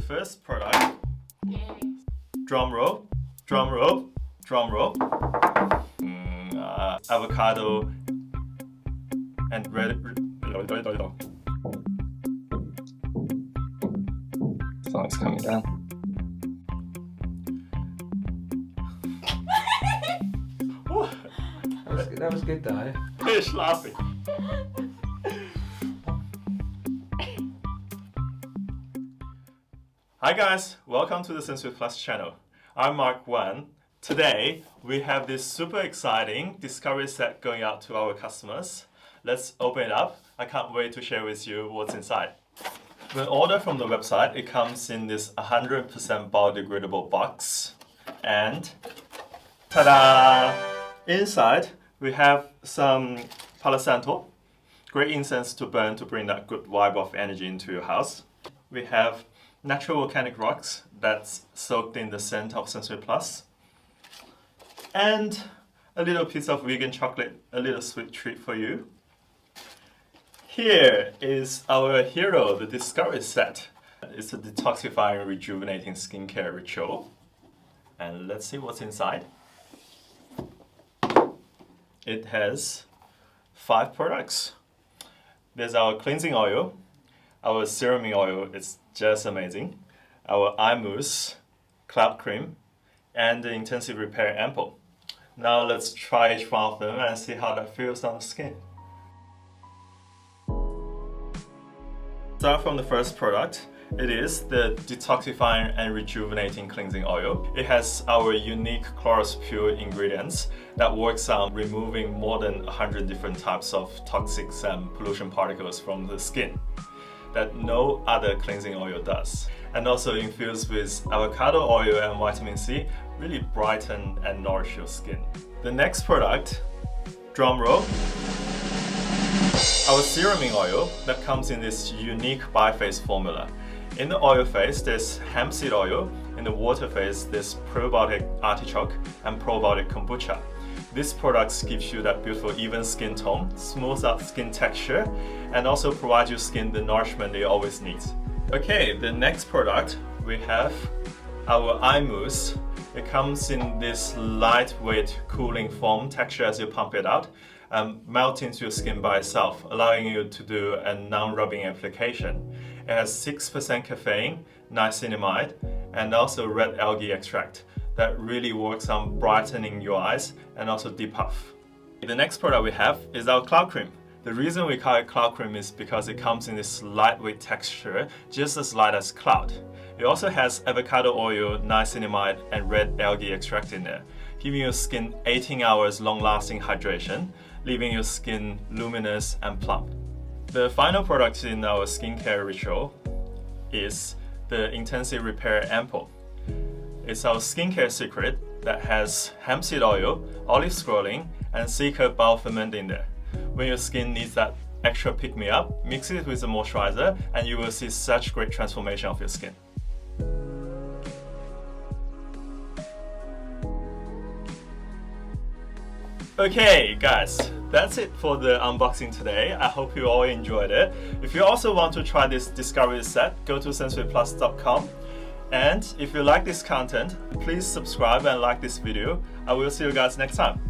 The first product, drum roll, drum roll, drum roll. Avocado and Song's coming down. That was good though. Fish laughing. Hi guys, welcome to the Sensory Plus channel. I'm Mark Wan. Today we have this super exciting discovery set going out to our customers. Let's open it up. I can't wait to share with you what's inside. When ordered from the website, it comes in this 100% biodegradable box. And ta-da! Inside we have some Palo Santo, great incense to burn to bring that good vibe of energy into your house. We have natural volcanic rocks that's soaked in the scent of Sensory Plus. And a little piece of vegan chocolate, a little sweet treat for you. Here is our hero, the discovery set. It's a detoxifying rejuvenating skincare ritual. And let's see what's inside. It has 5 products. There's our cleansing oil, our Serum-In-Oil, it's just amazing, our eye mousse, cloud cream, and the intensive repair ampoule. Now let's try each one of them and see how that feels on the skin. Start from the first product. It is the Detoxifying and Rejuvenating Cleansing Oil. It has our unique ChlorosPure ingredients that works on removing more than 100 different types of toxics and pollution particles from the skin that no other cleansing oil does. And also infused with avocado oil and vitamin C, really brighten and nourish your skin. The next product, drum roll. Our Serum-In-Oil that comes in this unique bi-phase formula. In the oil phase, there's hemp seed oil. In the water phase, there's probiotic artichoke and probiotic kombucha. These products gives you that beautiful even skin tone, smooths out skin texture, and also provides your skin the nourishment it always needs. Okay, the next product, we have our eye mousse. It comes in this lightweight cooling foam texture as you pump it out. Melt into your skin by itself, allowing you to do a non-rubbing application. It has 6% caffeine, niacinamide, and also red algae extract that really works on brightening your eyes and also depuff. The next product we have is our cloud cream. The reason we call it cloud cream is because it comes in this lightweight texture, just as light as cloud. It also has avocado oil, niacinamide, and red algae extract in there, giving your skin 18 hours long-lasting hydration, leaving your skin luminous and plump. The final product in our skincare ritual is the Intensive Repair Ampoule. It's our skincare secret that has hemp seed oil, olive squalene, and sea curd bioferment in there. When your skin needs that extra pick-me-up, mix it with a moisturizer and you will see such great transformation of your skin. Okay guys, that's it for the unboxing today. I hope you all enjoyed it. If you also want to try this discovery set, go to sensoryplus.com. And if you like this content, please subscribe and like this video. I will see you guys next time.